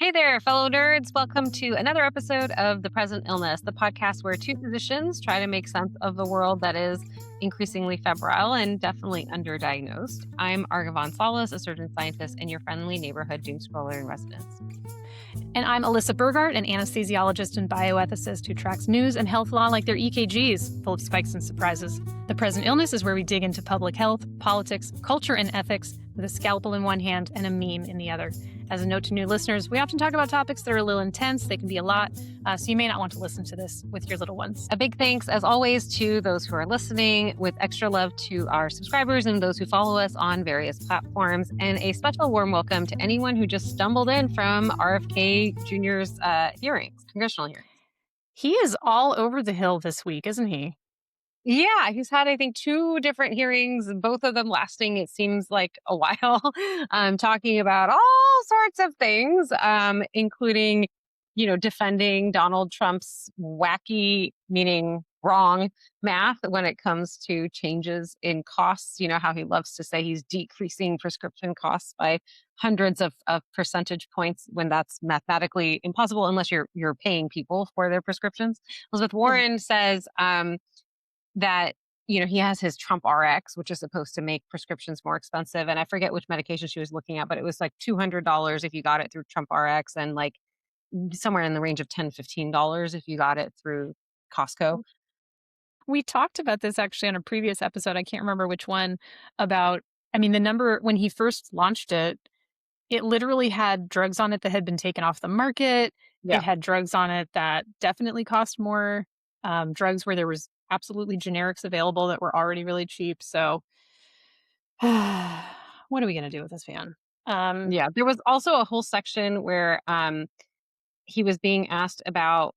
Hey there, fellow nerds. Welcome to another episode of The Present Illness, the podcast where two physicians try to make sense of the world that is increasingly febrile and definitely underdiagnosed. I'm Arga von Salas, a surgeon scientist and your friendly neighborhood doom scroller in residence. And I'm Alyssa Burgart, an anesthesiologist and bioethicist who tracks news and health law like their EKGs, full of spikes and surprises. The Present Illness is where we dig into public health, politics, culture, and ethics with a scalpel in one hand and a meme in the other. As a note to new listeners, we often talk about topics that are a little intense. They can be a lot, so you may not want to listen to this with your little ones. A big thanks, as always, to those who are listening, with extra love to our subscribers and those who follow us on various platforms, and a special warm welcome to anyone who just stumbled in from RFK Jr.'s hearings, congressional hearings. He is all over the hill this week, isn't he? Yeah, he's had, I think, two different hearings, both of them lasting, it seems like, a while, talking about all sorts of things, including, defending Donald Trump's wacky, meaning wrong, math when it comes to changes in costs. You know, how he loves to say he's decreasing prescription costs by hundreds of percentage points when that's mathematically impossible unless you're paying people for their prescriptions. Elizabeth Warren says, that he has his Trump RX, which is supposed to make prescriptions more expensive, and I forget which medication she was looking at, but it was like $200 if you got it through Trump RX, and like somewhere in the range of $10-15 if you got it through Costco. We talked about this actually on a previous episode. I can't remember which one about, the number when he first launched it, it literally had drugs on it that had been taken off the market. Yeah. It had drugs on it that definitely cost more, drugs where there was absolutely generics available that were already really cheap. So what are we going to do with this man? Yeah, there was also a whole section where he was being asked about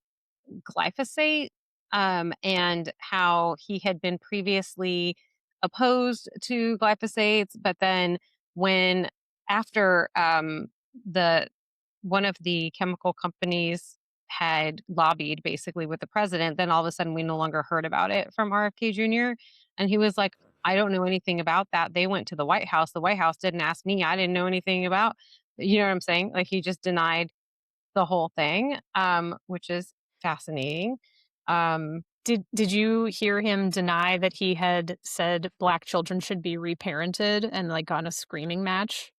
glyphosate, and how he had been previously opposed to glyphosates, but then when after the one of the chemical companies had lobbied basically with the president, then all of a sudden we no longer heard about it from RFK Jr. And he was like, I don't know anything about that. They went to the White House. The White House didn't ask me. I didn't know anything about, you know what I'm saying? Like he just denied the whole thing, which is fascinating. Did you hear him deny that he had said Black children should be reparented and like gone a screaming match?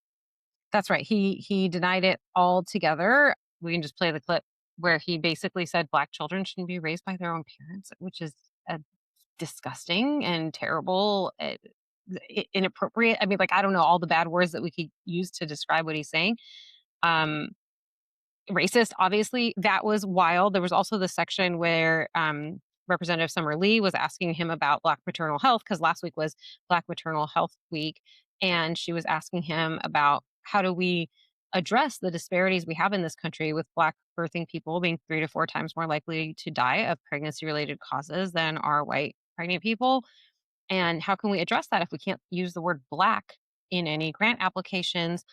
That's right. He denied it altogether. We can just play the clip where he basically said Black children shouldn't be raised by their own parents, which is disgusting and terrible, inappropriate. I mean, like I don't know all the bad words that we could use to describe what he's saying. Um, Racist, obviously, that was wild. There was also the section where Representative Summer Lee was asking him about Black maternal health because last week was Black Maternal Health Week, and she was asking him about how do we address the disparities we have in this country with Black birthing people being 3 to 4 times more likely to die of pregnancy-related causes than are white pregnant people, and how can we address that if we can't use the word Black in any grant applications?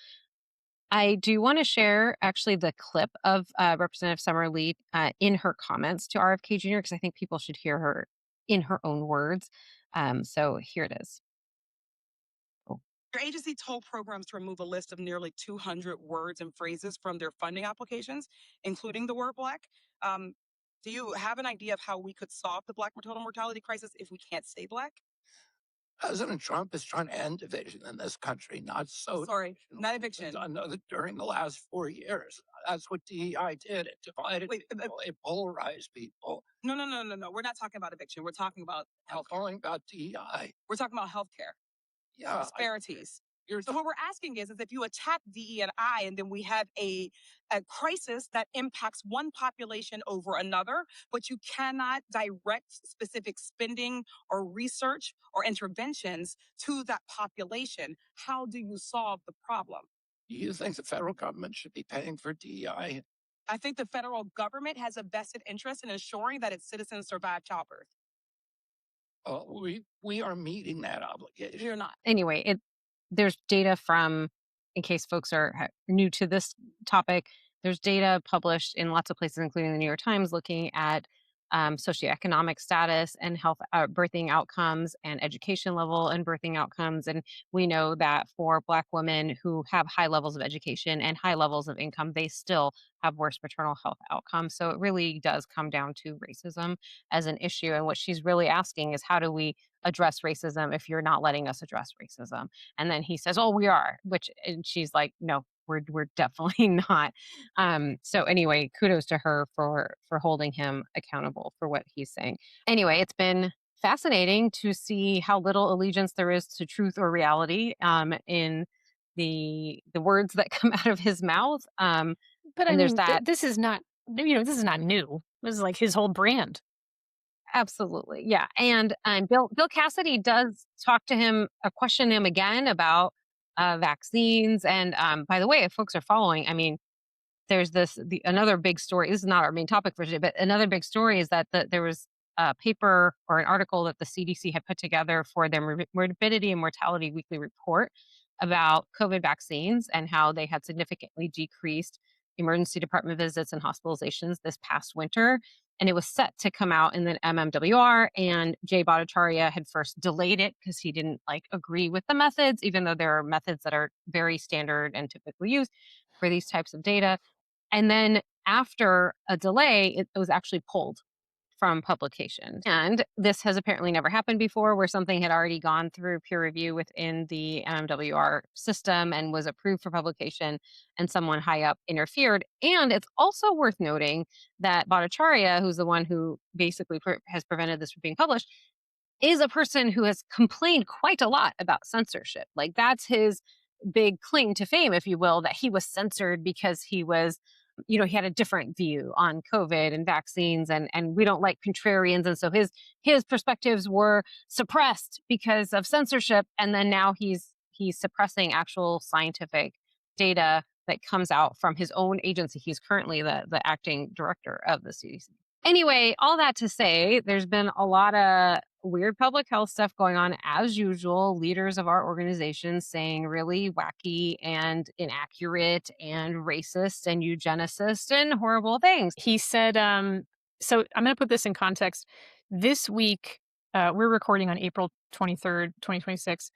I do want to share actually the clip of Representative Summer Lee in her comments to RFK Jr. because I think people should hear her in her own words. So here it is. Your agency told programs to remove a list of nearly 200 words and phrases from their funding applications, including the word Black. Do you have an idea of how we could solve the Black maternal mortality crisis if we can't say Black? President Trump is trying to end division in this country, not so. Sorry, not eviction. During the last 4 years, that's what DEI did. It divided people, it polarized people. No. We're not talking about eviction. We're talking about I'm health. calling about DEI. We're talking about healthcare Yeah, disparities. So what we're asking is if you attack DE&I and then we have a crisis that impacts one population over another, but you cannot direct specific spending or research or interventions to that population, how do you solve the problem? Do you think the federal government should be paying for DEI? I think the federal government has a vested interest in ensuring that its citizens survive childbirth. We are meeting that obligation. You're not. Anyway, there's data from, in case folks are new to this topic, there's data published in lots of places, including the New York Times, looking at socioeconomic status and health birthing outcomes and education level and birthing outcomes. And we know that for Black women who have high levels of education and high levels of income, they still have worse maternal health outcomes. So it really does come down to racism as an issue. And what she's really asking is, how do we address racism if you're not letting us address racism? And then he says, "Oh, we are," and she's like, "No, we're definitely not." So anyway, kudos to her for holding him accountable for what he's saying. Anyway, it's been fascinating to see how little allegiance there is to truth or reality in the words that come out of his mouth. But I And there's mean, that. this is not, this is not new. This is like his whole brand. Absolutely, yeah. And Bill Cassidy does talk to him, question him again about vaccines. And by the way, if folks are following, I mean, there's the another big story. This is not our main topic for today, but another big story is that there was a paper or an article that the CDC had put together for their morbidity and mortality weekly report about COVID vaccines and how they had significantly decreased emergency department visits and hospitalizations this past winter. And it was set to come out in the MMWR, and Jay Bhattacharya had first delayed it because he didn't agree with the methods, even though there are methods that are very standard and typically used for these types of data. And then after a delay, it was actually pulled from publication. And this has apparently never happened before, where something had already gone through peer review within the MMWR system and was approved for publication, and someone high up interfered. And it's also worth noting that Bhattacharya, who's the one who basically has prevented this from being published, is a person who has complained quite a lot about censorship. Like, that's his big claim to fame, if you will, that he was censored because he was, he had a different view on COVID and vaccines, and we don't like contrarians. And so his perspectives were suppressed because of censorship. And then now he's suppressing actual scientific data that comes out from his own agency. He's currently the acting director of the CDC. Anyway, all that to say, there's been a lot of weird public health stuff going on as usual. Leaders of our organizations saying really wacky and inaccurate and racist and eugenicist and horrible things. He said, so I'm going to put this in context. This week, we're recording on April 23rd, 2026.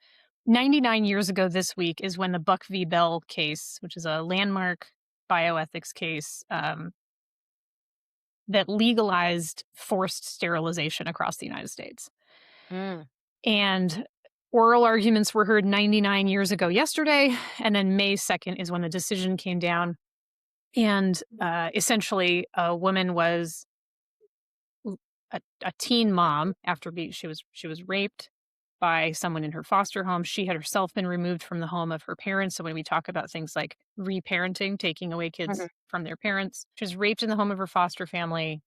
99 years ago this week is when the Buck v. Bell case, which is a landmark bioethics case, that legalized forced sterilization across the United States. Mm. And oral arguments were heard 99 years ago yesterday. And then May 2nd is when the decision came down. And essentially, a woman was a teen mom after she was raped by someone in her foster home. She had herself been removed from the home of her parents. So when we talk about things like reparenting, taking away kids Mhm. from their parents, she was raped in the home of her foster family,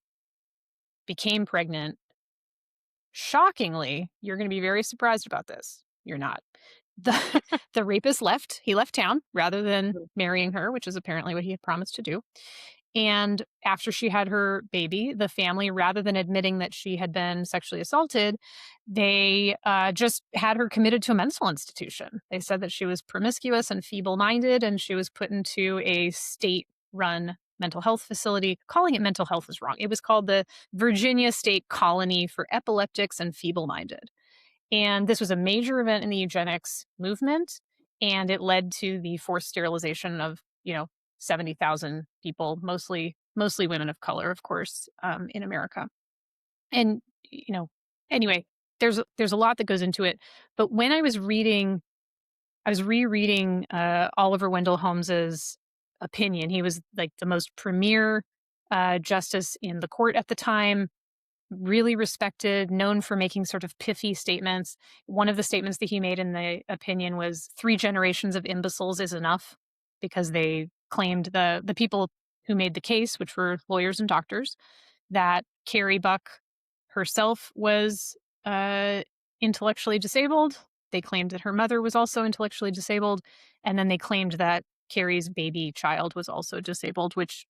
became pregnant. Shockingly, you're going to be very surprised about this. You're not. The the rapist left. He left town rather than Mhm. marrying her, which is apparently what he had promised to do. And after she had her baby, the family, rather than admitting that she had been sexually assaulted, they just had her committed to a mental institution. They said that she was promiscuous and feeble minded, and she was put into a state run mental health facility. Calling it mental health is wrong. It was called the Virginia State Colony for Epileptics and Feeble Minded. And this was a major event in the eugenics movement. And it led to the forced sterilization of, 70,000 people, mostly women of color, of course, in America. And, anyway, there's a lot that goes into it. But when I was rereading Oliver Wendell Holmes's opinion. He was like the most premier justice in the court at the time, really respected, known for making sort of pithy statements. One of the statements that he made in the opinion was 3 generations of imbeciles is enough, because they claimed, the people who made the case, which were lawyers and doctors, that Carrie Buck herself was intellectually disabled. They claimed that her mother was also intellectually disabled. And then they claimed that Carrie's baby child was also disabled, which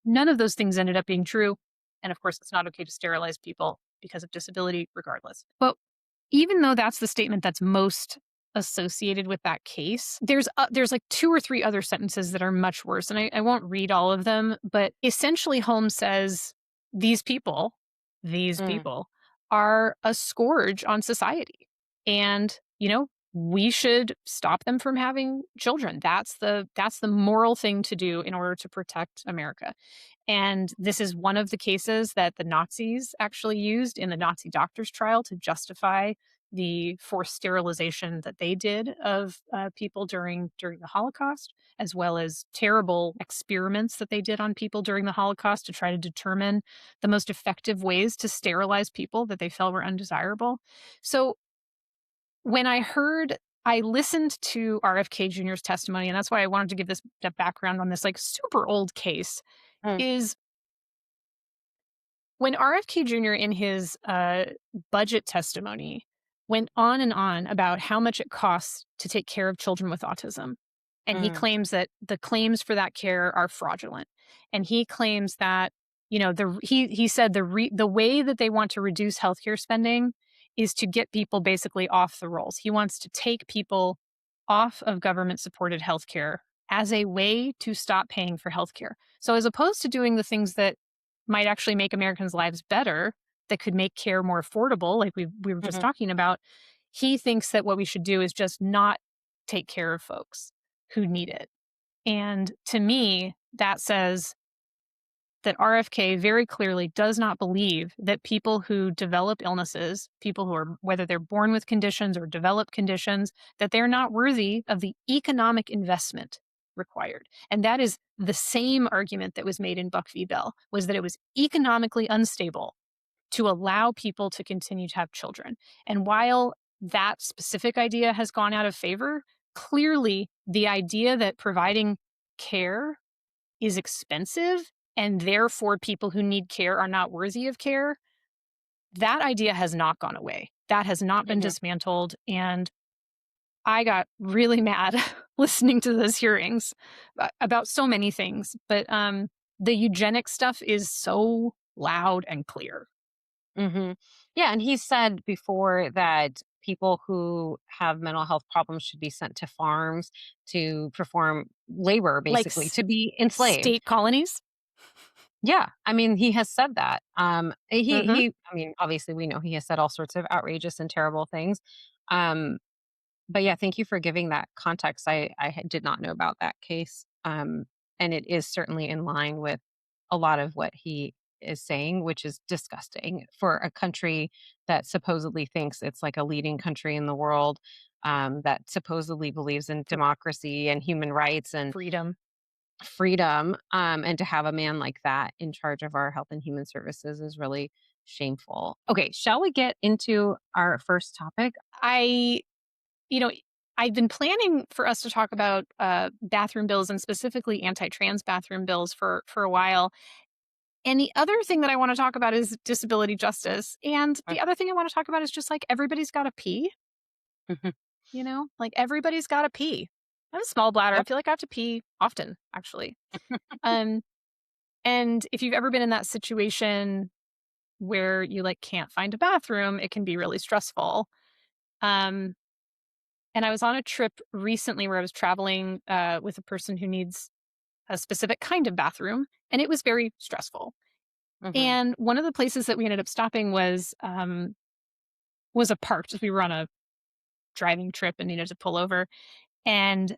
none of those things ended up being true. And of course, it's not okay to sterilize people because of disability, regardless. But even though that's the statement that's most associated with that case, there's like 2 or 3 other sentences that are much worse. And I won't read all of them, but essentially Holmes says these people, Mm. are a scourge on society. And, we should stop them from having children. That's the moral thing to do in order to protect America. And this is one of the cases that the Nazis actually used in the Nazi doctors trial to justify the forced sterilization that they did of people during the Holocaust, as well as terrible experiments that they did on people during the Holocaust to try to determine the most effective ways to sterilize people that they felt were undesirable. So when I listened to RFK Jr.'s testimony, and that's why I wanted to give this the background on this like super old case, Mm, is when RFK Jr. in his budget testimony went on and on about how much it costs to take care of children with autism. And he mm, claims that the claims for that care are fraudulent. And he claims that, he said the way that they want to reduce healthcare spending is to get people basically off the rolls. He wants to take people off of government supported healthcare as a way to stop paying for healthcare. So as opposed to doing the things that might actually make Americans' lives better, that could make care more affordable, like we were just mhm, talking about, he thinks that what we should do is just not take care of folks who need it. And to me, that says that RFK very clearly does not believe that people who develop illnesses, people who are, whether they're born with conditions or develop conditions, that they're not worthy of the economic investment required. And that is the same argument that was made in Buck v. Bell, was that it was economically unstable to allow people to continue to have children. And while that specific idea has gone out of favor, clearly the idea that providing care is expensive and therefore people who need care are not worthy of care, that idea has not gone away. That has not been mhm. dismantled. And I got really mad listening to those hearings about so many things. But the eugenics stuff is so loud and clear. Mhm. Yeah, and he said before that people who have mental health problems should be sent to farms to perform labor, Like basically, to be enslaved. state colonies. Yeah, I mean, he has said that. Hmm. I mean, obviously, we know he has said all sorts of outrageous and terrible things. Um, but yeah, thank you for giving that context. Did not know about that case, and it is certainly in line with a lot of what he is saying, which is disgusting for a country that supposedly thinks it's like a leading country in the world, that supposedly believes in democracy and human rights and Freedom. freedom, and to have a man like that in charge of our health and human services is really shameful. Okay, shall we get into our first topic? I, you know, I've been planning for us to talk about bathroom bills and specifically anti-trans bathroom bills for a while. And the other thing that I want to talk about is disability justice. And Uh, the other thing I want to talk about is just like everybody's got to pee, mhm. like everybody's got to pee. I have a small bladder. I Yep. feel like I have to pee often, actually. Um, and if you've ever been in that situation where you like can't find a bathroom, it can be really stressful. Um, and I was on a trip recently where I was traveling with a person who needs a specific kind of bathroom, and it was very stressful. Mhm. And one of the places that we ended up stopping was a park. Just we were on a driving trip and needed to pull over, and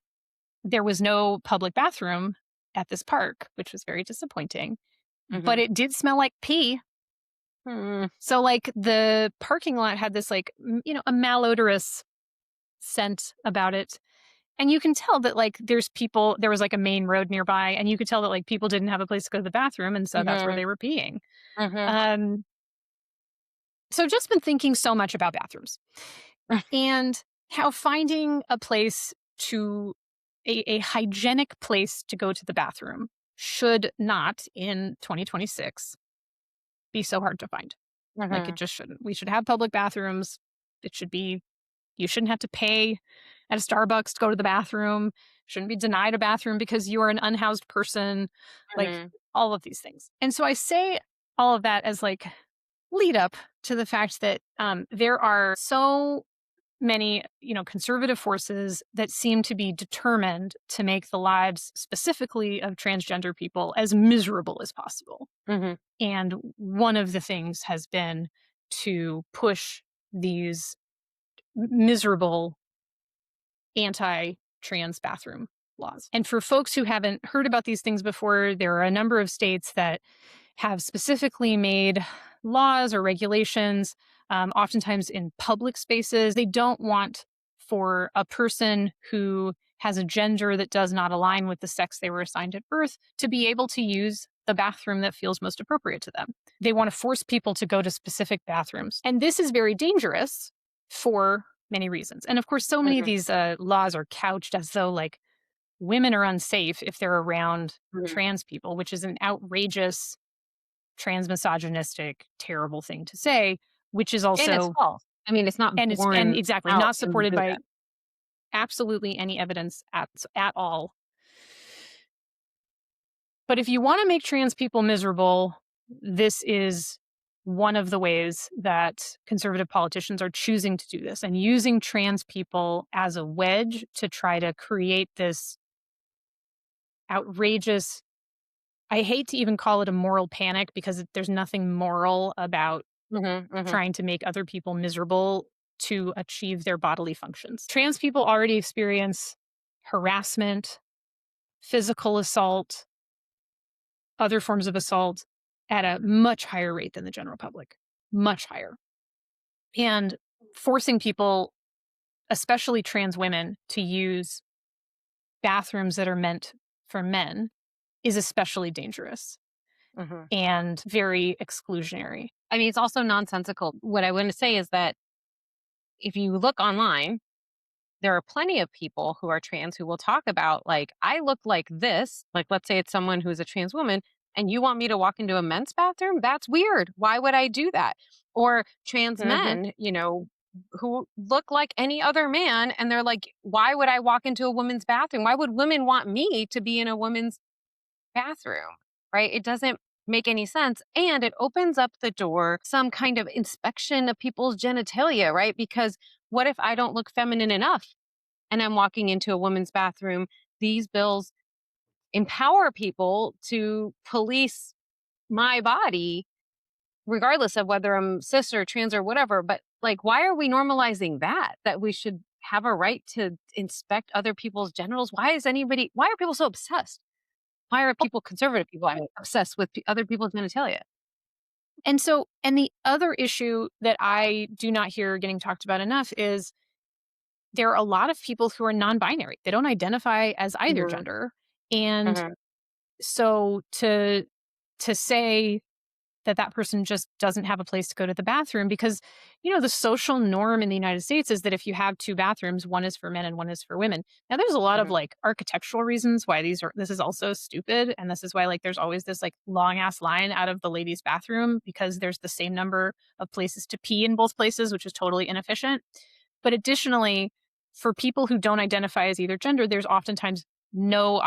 there was no public bathroom at this park, which was very disappointing. But Mhm. it did smell like pee. Mm, So like the parking lot had this like a malodorous scent about it. And you can tell that like there was like a main road nearby, and you could tell that like people didn't have a place to go to the bathroom, and so that's where mhm. they were peeing. Mhm. Um, so just been thinking so much about bathrooms and how finding a place to a hygienic place to go to the bathroom should not in 2026 be so hard to find. Like it Mhm. just shouldn't. We should have public bathrooms. It should be You shouldn't have to pay at a Starbucks to go to the bathroom. Shouldn't be denied a bathroom because you are an unhoused person. Like Mhm. all of these things. And so I say all of that as like lead up to the fact that there are so many, conservative forces that seem to be determined to make the lives specifically of transgender people as miserable as possible. Mhm. And one of the things has been to push these miserable anti-trans bathroom laws. And for folks who haven't heard about these things before, there are a number of states that have specifically made laws or regulations, oftentimes in public spaces. They don't want for a person who has a gender that does not align with the sex they were assigned at birth to be able to use the bathroom that feels most appropriate to them. They want to force people to go to specific bathrooms. And this is very dangerous for many reasons. And of course, so many of Mhm, these laws are couched as though like women are unsafe if they're around mhm. trans people, which is an outrageous, transmisogynistic, terrible thing to say, which is And it's also, false. I mean, it's not and borne exactly out not in supported by data. absolutely any evidence at all. But if you want to make trans people miserable, this is one of the ways that conservative politicians are choosing to do this and using trans people as a wedge to try to create this outrageous. I hate to even call it a moral panic because there's nothing moral about Mhm, mhm, trying to make other people miserable to achieve their bodily functions. Trans people already experience harassment, physical assault, other forms of assault at a much higher rate than the general public, much higher. And forcing people, especially trans women, to use bathrooms that are meant for men is especially dangerous mhm. and very exclusionary. I mean, it's also nonsensical. What I want to say is that if you look online, there are plenty of people who are trans who will talk about, like, I look like this. Like, let's say it's someone who's a trans woman, and you want me to walk into a men's bathroom? That's weird. Why would I do that? Or trans Mhm. men, who look like any other man, and they're like, why would I walk into a woman's bathroom? Why would women want me to be in a woman's bathroom, right? It doesn't make any sense. And it opens up the door, some kind of inspection of people's genitalia, right? Because what if I don't look feminine enough and I'm walking into a woman's bathroom? These bills empower people to police my body, regardless of whether I'm cis or trans or whatever. But like, why are we normalizing that? That we should have a right to inspect other people's genitals? Why are people so obsessed? Why are people conservative people, I mean, obsessed with other people's genitalia? And the other issue that I do not hear getting talked about enough is there are a lot of people who are non-binary. They don't identify as either Mhm, gender. And mhm, so to say that that person just doesn't have a place to go to the bathroom because the social norm in the United States is that if you have two bathrooms, one is for men and one is for women. Now there's a lot of mhm, like architectural reasons why this is also stupid, and this is why like there's always this like long ass line out of the ladies bathroom because there's the same number of places to pee in both places, which is totally inefficient. But additionally, for people who don't identify as either gender, there's oftentimes no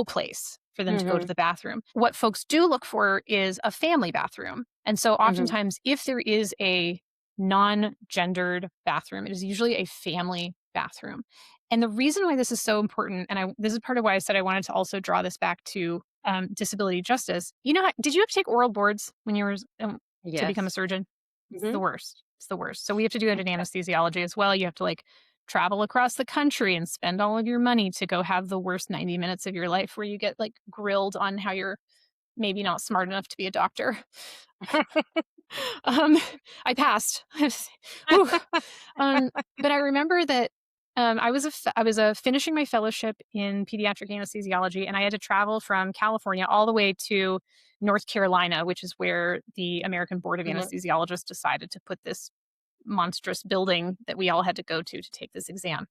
place for them to go to mhm, the bathroom. What folks do look for is a family bathroom. And so mhm, oftentimes if there is a non-gendered bathroom, it is usually a family bathroom. And the reason why this is so important, and this is part of why I said I wanted to also draw this back to disability justice. Did you have to take oral boards when you were to become a yes. surgeon? It's the Mhm. worst. It's the worst. So we have to do it in anesthesiology as well. You have to like travel across the country and spend all of your money to go have the worst 90 minutes of your life where you get like grilled on how you're maybe not smart enough to be a doctor. Um, I passed. Whew. But I remember that I was finishing my fellowship in pediatric anesthesiology, and I had to travel from California all the way to North Carolina, which is where the American Board of Mhm. Anesthesiologists decided to put this monstrous building that we all had to go to take this exam.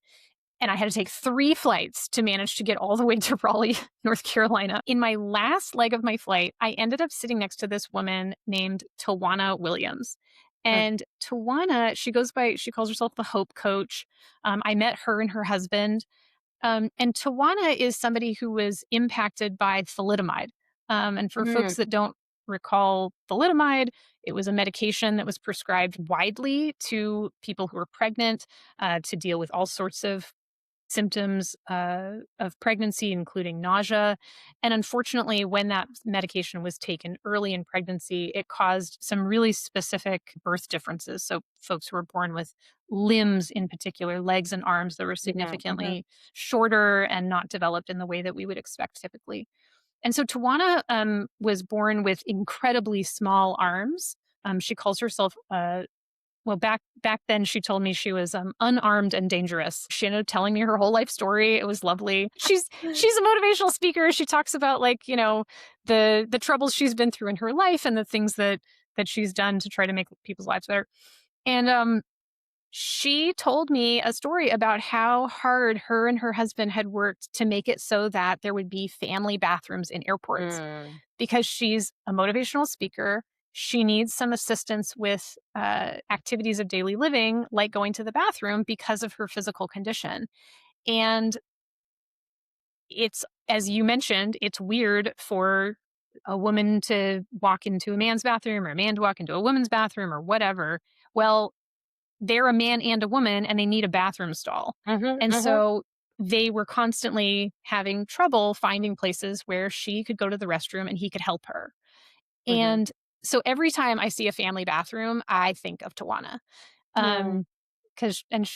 And I had to take 3 flights to manage to get all the way to Raleigh, North Carolina. In my last leg of my flight, I ended up sitting next to this woman named Tawana Williams. Mm, And Tawana, she calls herself the Hope Coach. I met her and her husband. And Tawana is somebody who was impacted by thalidomide. And for mm, folks that don't recall thalidomide, it was a medication that was prescribed widely to people who were pregnant to deal with all sorts of symptoms of pregnancy, including nausea. And unfortunately, when that medication was taken early in pregnancy, it caused some really specific birth differences. So, folks who were born with limbs, in particular, legs and arms that were Mhm, mhm. significantly shorter and not developed in the way that we would expect typically. And so Tawana was born with incredibly small arms. She calls herself well, back then, she told me she was unarmed and dangerous. She ended up telling me her whole life story. It was lovely. She's a motivational speaker. She talks about, like, the troubles she's been through in her life and the things that she's done to try to make people's lives better. And she told me a story about how hard her and her husband had worked to make it so that there would be family bathrooms in airports Mm, because she's a motivational speaker. She needs some assistance with activities of daily living, like going to the bathroom, because of her physical condition. And it's, as you mentioned, it's weird for a woman to walk into a man's bathroom or a man to walk into a woman's bathroom or whatever. Well, they're a man and a woman and they need a bathroom stall. mhm, And mhm, so they were constantly having trouble finding places where she could go to the restroom and he could help her. mhm. And so every time I see a family bathroom, I think of Tawana. Mm, Um, cause, and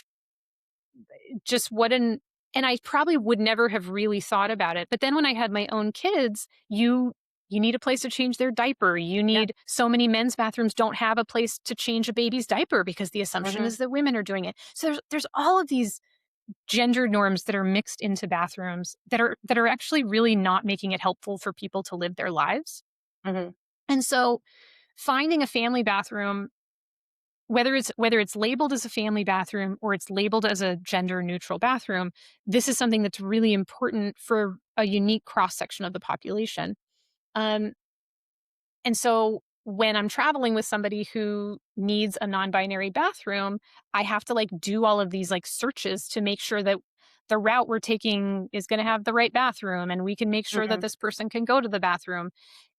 just what an, and I probably would never have really thought about it. But then when I had my own kids, you need a place to change their diaper. You yeah, need so many men's bathrooms don't have a place to change a baby's diaper because the assumption mhm, is that women are doing it. So there's all of these gender norms that are mixed into bathrooms that are actually really not making it helpful for people to live their lives. mhm, And so finding a family bathroom, whether it's labeled as a family bathroom or it's labeled as a gender neutral bathroom, this is something that's really important for a unique cross section of the population. Um, and so when I'm traveling with somebody who needs a non-binary bathroom, I have to like do all of these like searches to make sure that the route we're taking is going to have the right bathroom and we can make sure that mhm, this person can go to the bathroom.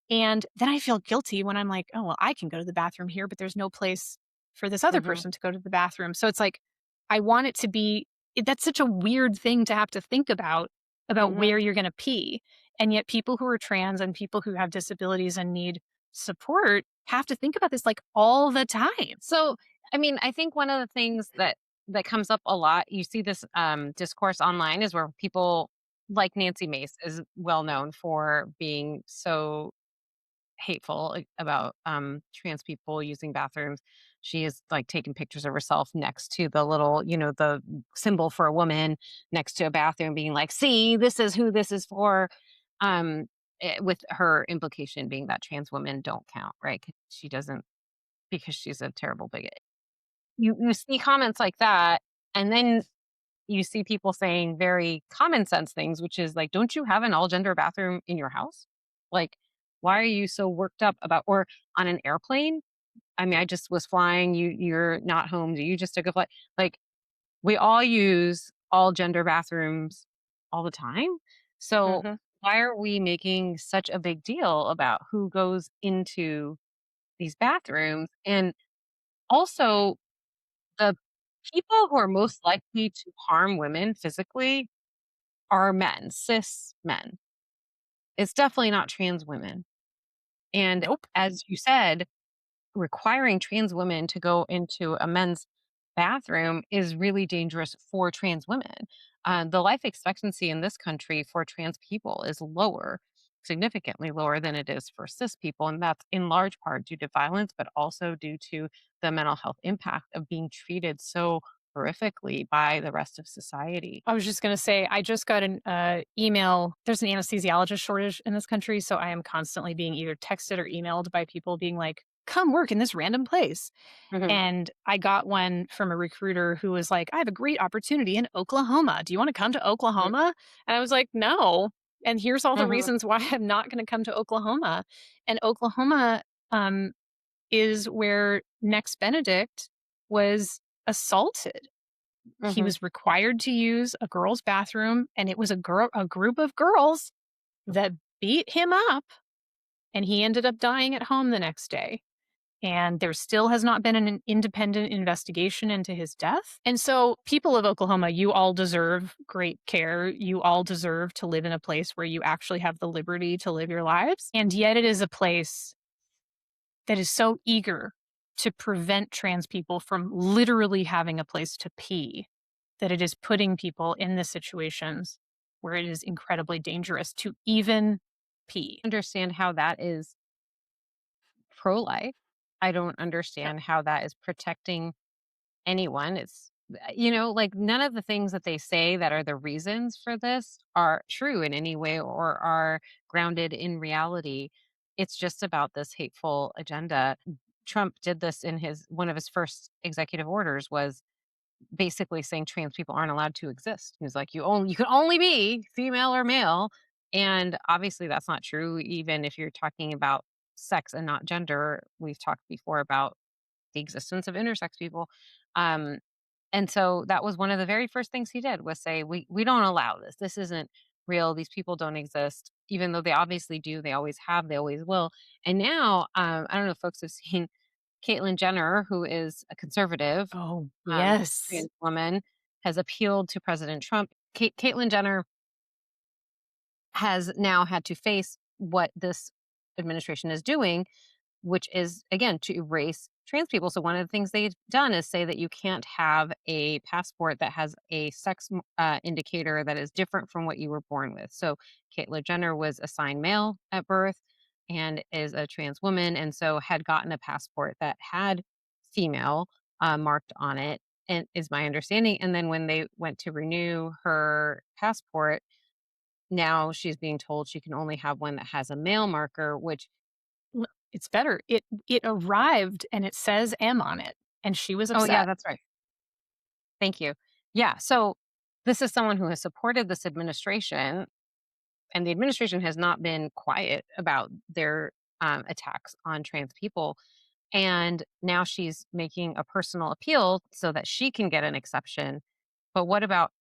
And then I feel guilty when I'm like, "Oh, well, I can go to the bathroom here, but there's no place for this other mhm, person to go to the bathroom." So it's like, I want it to be that's such a weird thing to have to think about where mhm. you're gonna pee. And yet people who are trans and people who have disabilities and need support have to think about this, like, all the time. So, I mean, I think one of the things that comes up a lot, you see this discourse online, is where people like Nancy Mace is well known for being so hateful about trans people using bathrooms. She is like taking pictures of herself next to the little, the symbol for a woman next to a bathroom, being like, "See, this is who this is for." With her implication being that trans women don't count, right? 'Cause she doesn't, because she's a terrible bigot. You see comments like that, and then you see people saying very common sense things, which is like, "Don't you have an all gender bathroom in your house? Like, why are you so worked up about?" Or on an airplane? I mean, I just was flying. You're not home. Do you just took a flight? Like, we all use all gender bathrooms all the time. So Mhm. why are we making such a big deal about who goes into these bathrooms? And also, the people who are most likely to harm women physically are men, cis men. It's definitely not trans women. And Nope. as you said, requiring trans women to go into a men's bathroom is really dangerous for trans women. The life expectancy in this country for trans people is lower, significantly lower than it is for cis people. And that's in large part due to violence, but also due to the mental health impact of being treated so horrifically by the rest of society. I was just gonna say, I just got an email. There's an anesthesiologist shortage in this country, so I am constantly being either texted or emailed by people being like, "Come work in this random place." Mhm, And I got one from a recruiter who was like, "I have a great opportunity in Oklahoma. Do you want to come to mhm, Oklahoma?" And I was like, "No." And here's all the mhm, reasons why I'm not going to come to Oklahoma. And Oklahoma um, is where Next Benedict was assaulted. He mhm. was required to use a girl's bathroom, and it was a group of girls that beat him up, and he ended up dying at home the next day. And there still has not been an independent investigation into his death. And so, people of Oklahoma, you all deserve great care. You all deserve to live in a place where you actually have the liberty to live your lives. And yet, it is a place that is so eager to prevent trans people from literally having a place to pee that it is putting people in the situations where it is incredibly dangerous to even pee. Understand how that is pro-life. I don't Yeah. understand how that is protecting anyone. Like none of the things that they say that are the reasons for this are true in any way or are grounded in reality. It's just about this hateful agenda. Trump did this in his one of his first executive orders was basically saying trans people aren't allowed to exist. He was like, you can only be female or male. And obviously that's not true, even if you're talking about sex and not gender. We've talked before about the existence of intersex people. Um, and so that was one of the very first things he did was say, we don't allow this. This isn't real. These people don't exist, even though they obviously do. They always have, they always will. And now, I don't know if folks have seen Caitlyn Jenner, who is a conservative, Oh, trans yes. woman, has appealed to President Trump. Caitlyn Jenner has now had to face what this administration is doing, which is again to erase trans people. So one of the things they've done is say that you can't have a passport that has a sex indicator that is different from what you were born with. So Caitlyn Jenner was assigned male at birth and is a trans woman, and so had gotten a passport that had female marked on it. And is my understanding. And then when they went to renew her passport, now she's being told she can only have one that has a male marker, which L It's better. It arrived and it says M on it, and she was oh, yeah, upset. that's right. Thank you. Yeah, so this is someone who has supported this administration, and the administration has not been quiet about their, attacks on trans people, and now she's making a personal appeal so that she can get an exception. But what about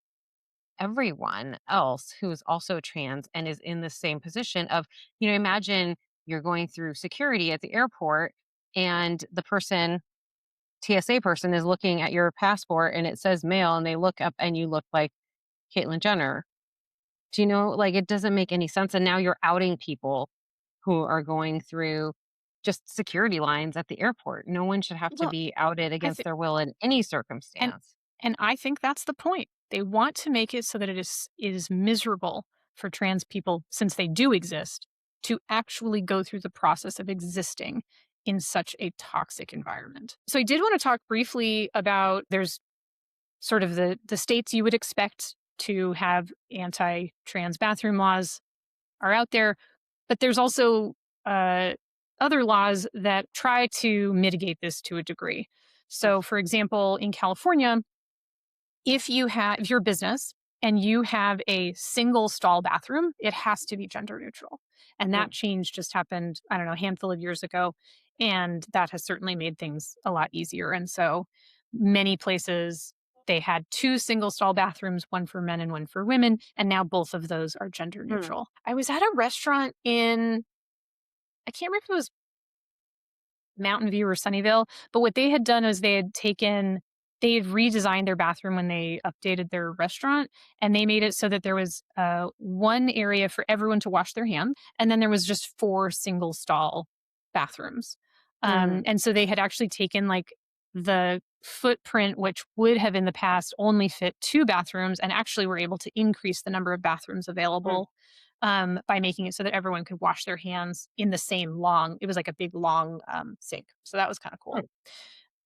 everyone else who's also trans and is in the same position of, imagine you're going through security at the airport and the person TSA person is looking at your passport and it says male and they look up and you look like Caitlyn Jenner. Do you know, like it doesn't make any sense. And now you're outing people who are going through just security lines at the airport. No one should have to Well, be outed I against think their will in any and circumstance. and I think that's the point. They want to make it so that it is miserable for trans people, since they do exist, to actually go through the process of existing in such a toxic environment. So I did want to talk briefly about there's sort of the states you would expect to have anti-trans bathroom laws are out there, but there's also uh, other laws that try to mitigate this to a degree. Mm, So, for example, in California, if you're a business and you have a single stall bathroom, it has to be gender neutral. And that mm, change just happened, I don't know, a handful of years ago. And that has certainly made things a lot easier. And so many places they had two single stall bathrooms, one for men and one for women. And now both of those are gender mm, neutral. I was at a restaurant I can't remember if it was Mountain View or Sunnyvale. But what they had done is they had redesigned their bathroom when they updated their restaurant, and they made it so that there was one area for everyone to wash their hands, and then there was just four single stall bathrooms. mm, And so they had actually taken like the footprint, which would have in the past only fit two bathrooms, and actually were able to increase the number of bathrooms mm, available by making it so that everyone could wash their hands in the same long. It was like a big long sink, so that was kind of cool. mm,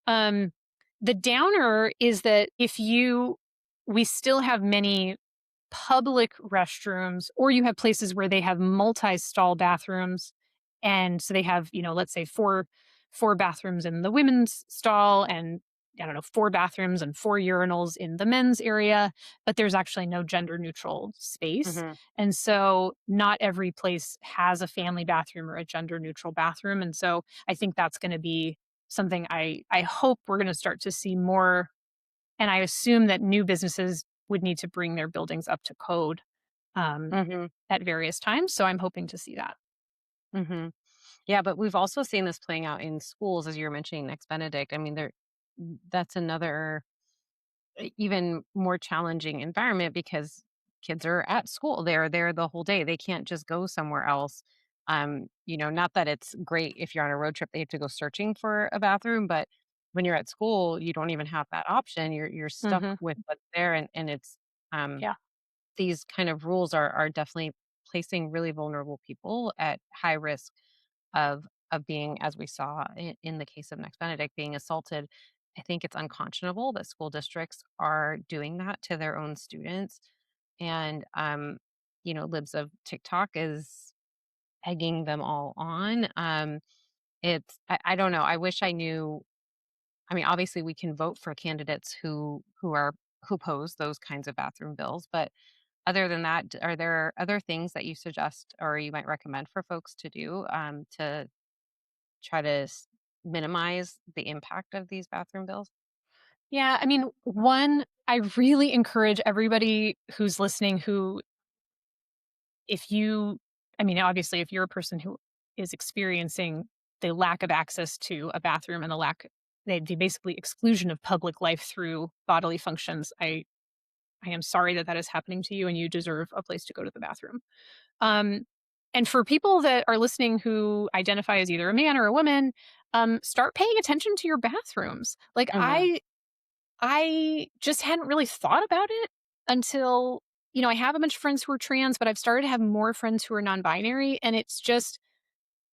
Um, the downer is that we still have many public restrooms, or you have places where they have multi-stall bathrooms, and so they have, let's say four bathrooms in the women's stall, and I don't know, four bathrooms and four urinals in the men's area, but there's actually no gender neutral space. mhm, And so not every place has a family bathroom or a gender neutral bathroom. And so I think that's going to be something I hope we're going to start to see more. And I assume that new businesses would need to bring their buildings up to code um, mhm, at various times. So I'm hoping to see that. mhm. Yeah, but we've also seen this playing out in schools, as you were mentioning, Next Benedict. I mean, that's another even more challenging environment because kids are at school. They're there the whole day. They can't just go somewhere else. Not that it's great if you're on a road trip, they have to go searching for a bathroom, but when you're at school, you don't even have that option. You're stuck Hmm. with what's there, and it's um Yeah. these kind of rules are definitely placing really vulnerable people at high risk of being, as we saw in the case of Next Benedict, being assaulted. I think it's unconscionable that school districts are doing that to their own students. And Libs of TikTok is egging them all on. I don't know. I wish I knew. I mean, obviously we can vote for candidates who pose those kinds of bathroom bills, but other than that, are there other things that you suggest or you might recommend for folks to do to try to minimize the impact of these bathroom bills? Yeah. I mean, one, I really encourage everybody who's listening if you, I mean, obviously, if you're a person who is experiencing the lack of access to a bathroom and the basically exclusion of public life through bodily functions, I am sorry that that is happening to you and you deserve a place to go to the bathroom. Um, and for people that are listening who identify as either a man or a woman, start paying attention to your bathrooms. Like Mhm, I just hadn't really thought about it until, I have a bunch of friends who are trans, but I've started to have more friends who are non-binary, and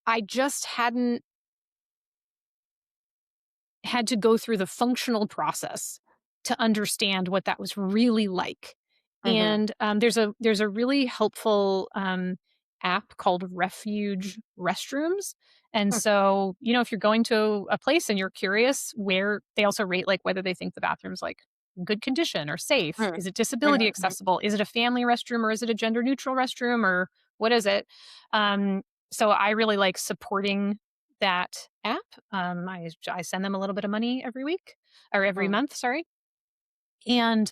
I just hadn't had to go through the functional process to understand what that was really like. mhm, And there's a really helpful app called Refuge Restrooms. And mm, so, if you're going to a place and you're curious, where they also rate like whether they think the bathroom's like good condition or safe. mm, Is it disability mhm, mhm, accessible? Is it a family restroom or is it a gender neutral restroom or what is it? Um, so I really like supporting that app. I send them a little bit of money every week or every mm, month, sorry. And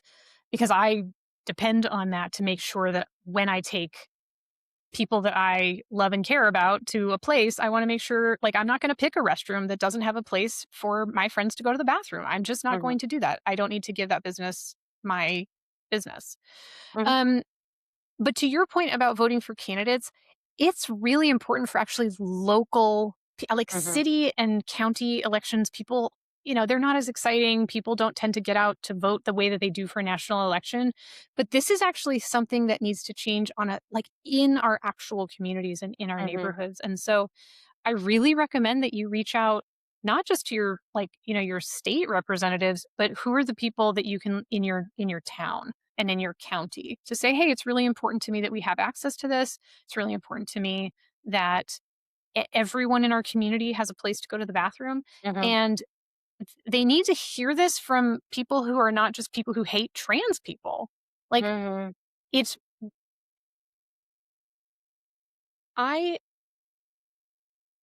because I depend on that to make sure that when I take people that I love and care about to a place, I want to make sure like I'm not going to pick a restroom that doesn't have a place for my friends to go to the bathroom. I'm just not mhm, going to do that. I don't need to give that business my business. mhm, Um, but to your point about voting for candidates, it's really important for actually like mhm, city and county elections. People, they're not as exciting. People don't tend to get out to vote the way that they do for a national election. But this is actually something that needs to change like in our actual communities and in our mhm, neighborhoods. And so I really recommend that you reach out not just to your like, your state representatives, but who are the people that you can in your town and in your county to say, "Hey, it's really important to me that we have access to this. It's really important to me that everyone in our community has a place to go to the bathroom." mhm, And they need to hear this from people who are not just people who hate trans people. Like mhm, it's I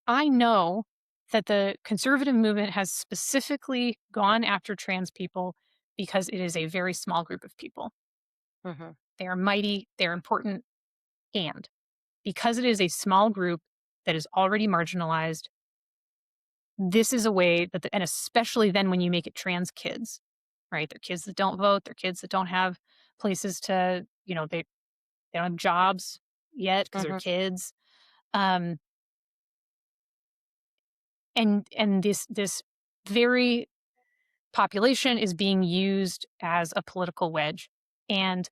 I know that the conservative movement has specifically gone after trans people because it is a very small group of people. mhm, They are mighty, they're important, and because it is a small group that is already marginalized, this is a way and especially then when you make it trans kids, right? They're kids that don't vote, they're kids that don't have places to, they don't have jobs yet because they're mhm, kids. Um, and this very population is being used as a political wedge. And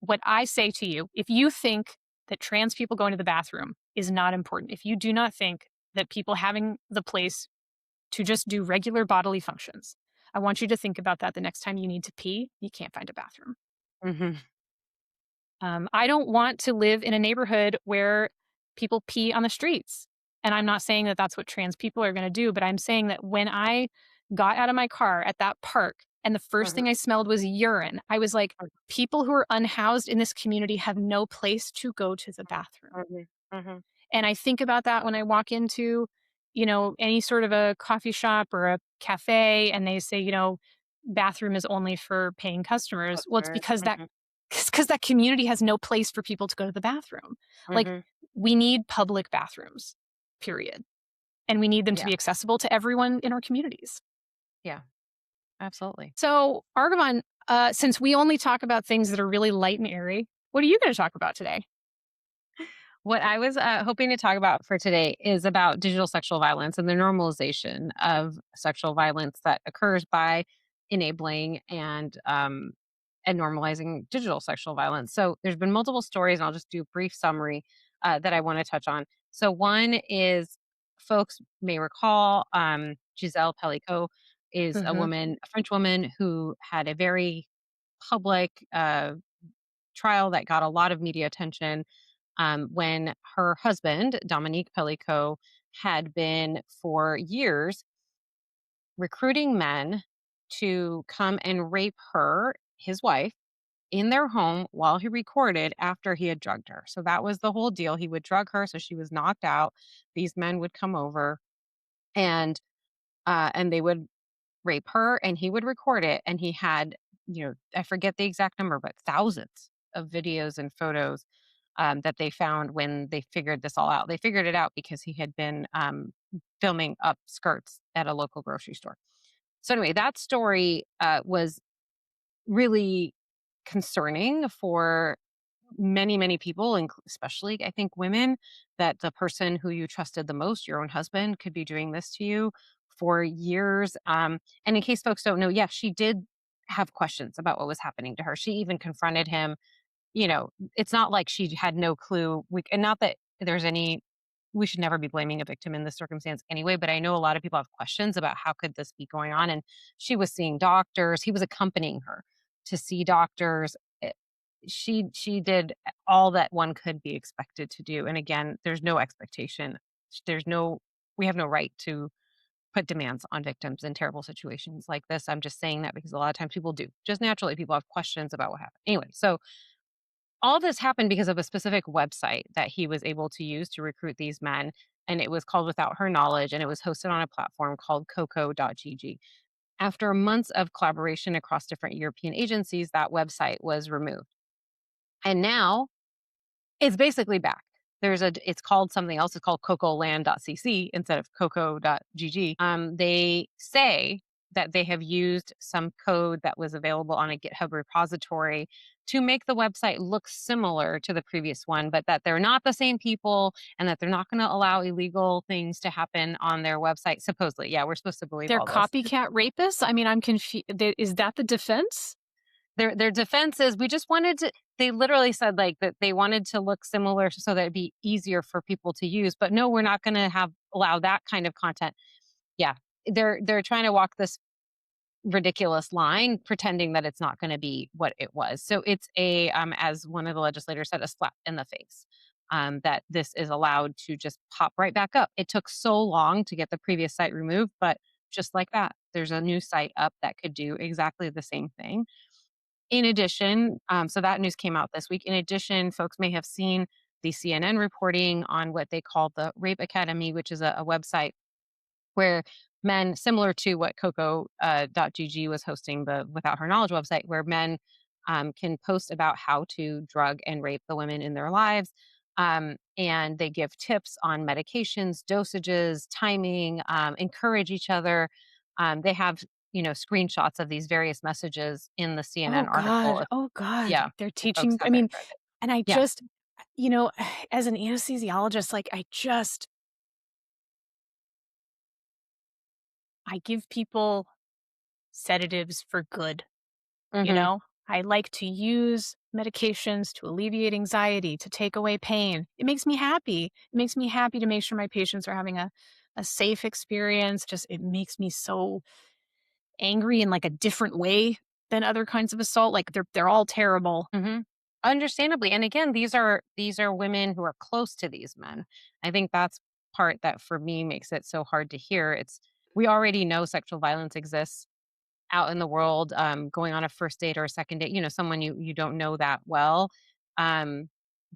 what I say to you, if you think that trans people going to the bathroom is not important, if you do not think that people having the place to just do regular bodily functions, I want you to think about that the next time you need to pee, you can't find a bathroom. mhm, I don't want to live in a neighborhood where people pee on the streets. And I'm not saying that that's what trans people are going to do, but I'm saying that when I got out of my car at that park and the first mhm, thing I smelled was urine, I was like, people who are unhoused in this community have no place to go to the bathroom. mhm, mhm, And I think about that when I walk into, any sort of a coffee shop or a cafe and they say, bathroom is only for paying customers. Well, it's customers, because that mhm, because that community has no place for people to go to the bathroom. Like mhm, we need public bathrooms. period. And we need them to Yeah. be accessible to everyone in our communities. Yeah. Absolutely. So, Argavon, since we only talk about things that are really light and airy, what are you going to talk about today? What I was hoping to talk about for today is about digital sexual violence and the normalization of sexual violence that occurs by enabling and normalizing digital sexual violence. So there's been multiple stories, and I'll just do a brief summary that I want to touch on. So one is folks may recall Giselle Pellicot is a Hmm. woman, a French woman who had a very public trial that got a lot of media attention when her husband, Dominique Pellicot, had been for years recruiting men to come and rape her, his wife, in their home while he recorded after he had drugged her. So that was the whole deal. He would drug her so she was knocked out. These men would come over and and they would rape her and he would record it. And he had, I forget the exact number, but thousands of videos and photos that they found when they figured this all out. They figured it out because he had been filming up skirts at a local grocery store. So, anyway, that story was really concerning for many, many people, and especially, I think, women, that the person who you trusted the most, your own husband, could be doing this to you for years. And in case folks don't know, yeah, she did have questions about what was happening to her. She even confronted him. It's not like she had no clue. And not that there's any, we should never be blaming a victim in this circumstance anyway, but I know a lot of people have questions about how could this be going on. And she was seeing doctors. He was accompanying her to see doctors. She did all that one could be expected to do. And again, there's no expectation. There's no, we have no right to put demands on victims in terrible situations like this. I'm just saying that because a lot of times people do. Just naturally, people have questions about what happened. Anyway, so all this happened because of a specific website that he was able to use to recruit these men, and it was called Without Her Knowledge, and it was hosted on a platform called coco.gg. After months of collaboration across different European agencies, that website was removed. And now it's basically back. It's called something else. It's called cocoland.cc instead of coco.gg. They say that they have used some code that was available on a GitHub repository to make the website look similar to the previous one, but that they're not the same people and that they're not going to allow illegal things to happen on their website. Supposedly, yeah, we're supposed to believe They're all this. copycat rapists? I mean, I'm confused. Is that the defense? Their defense is we just wanted to, they literally said like that they wanted to look similar so that it'd be easier for people to use, but no, we're not going to have allow that kind of content. Yeah. They're trying to walk this ridiculous line pretending that it's not going to be what it was. So it's a as one of the legislators said, a slap in the face. That this is allowed to just pop right back up. It took so long to get the previous site removed, but just like that, there's a new site up that could do exactly the same thing. In addition, so that news came out this week. In addition, folks may have seen the CNN reporting on what they call the Rape Academy, which is a website where men, similar to what Coco.gg was hosting, the Without Her Knowledge website, where men can post about how to drug and rape the women in their lives. And they give tips on medications, dosages, timing, encourage each other. They have, screenshots of these various messages in the CNN Oh article. God. Oh God. Yeah, They're if folks teaching. I haven't mean, read it. and I Yeah. just, you know, as an anesthesiologist, like I give people sedatives for good, you Hmm. know? I like to use medications to alleviate anxiety, to take away pain. It makes me happy. It makes me happy to make sure my patients are having a safe experience. Just it makes me so angry in like a different way than other kinds of assault. Like they're all terrible. Hmm. Understandably. And again, these are women who are close to these men. I think that's part that for me makes it so hard to hear. It's we already know sexual violence exists out in the world, going on a first date or a second date, someone you don't know that well. Um,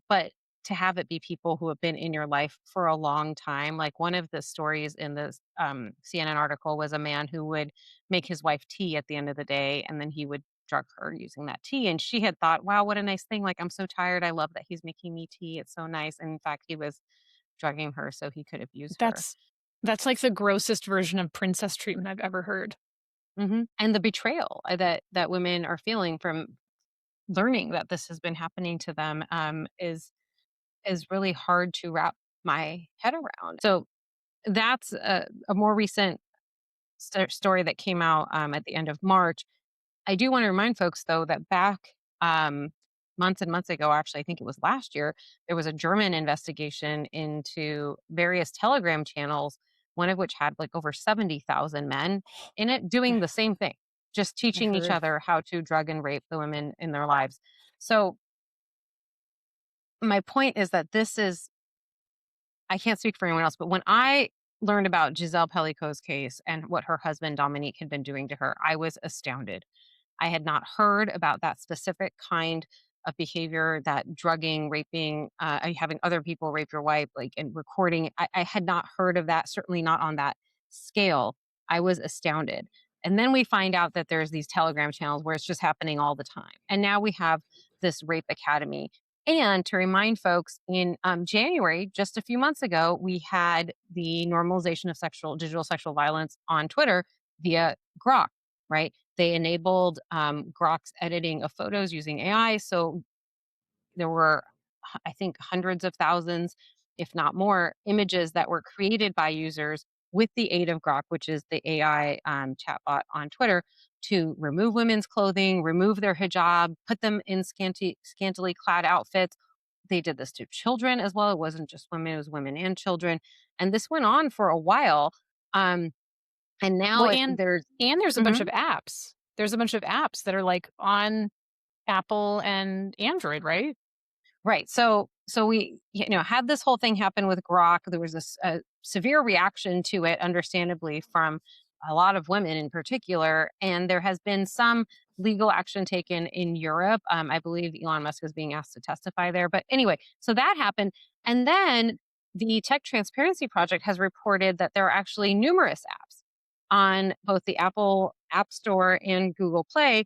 but to have it be people who have been in your life for a long time, like one of the stories in this CNN article was a man who would make his wife tea at the end of the day, and then he would drug her using that tea. And she had thought, wow, what a nice thing. Like, I'm so tired. I love that he's making me tea. It's so nice. And in fact, he was drugging her so he could abuse her. That's that's like the grossest version of princess treatment I've ever heard. And the betrayal that women are feeling from learning that this has been happening to them is really hard to wrap my head around. So that's a more recent story that came out at the end of March. I do want to remind folks, though, that back months and months ago, actually, I think it was last year, there was a German investigation into various Telegram channels, one of which had like over 70,000 men in it doing the same thing, just I teaching each heard. other how to drug and rape the women in their lives. So, my point is that I can't speak for anyone else, but when I learned about Giselle Pellico's case and what her husband Dominique had been doing to her, I was astounded. I had not heard about that specific kind of behavior, that drugging, raping, having other people rape your wife, like, and recording. I had not heard of that, certainly not on that scale. I was astounded. And then we find out that there's these Telegram channels where it's just happening all the time. And now we have this rape academy. And to remind folks, in January, just a few months ago, we had the normalization of digital sexual violence on Twitter via Grok, right? They enabled Grok's editing of photos using AI. So there were, I think, hundreds of thousands, if not more, images that were created by users with the aid of Grok, which is the AI chatbot on Twitter, to remove women's clothing, remove their hijab, put them in scantily clad outfits. They did this to children as well. It wasn't just women, it was women and children. And this went on for a while. Um, and now Well, it, there's, and there's a bunch Mhm. of apps. There's a bunch of apps that are like on Apple and Android, right? Right. So we had this whole thing happen with Grok. There was this severe reaction to it, understandably, from a lot of women in particular, and there has been some legal action taken in Europe. I believe Elon Musk is being asked to testify there. But anyway, so that happened, and then the Tech Transparency Project has reported that there are actually numerous apps on both the Apple App Store and Google Play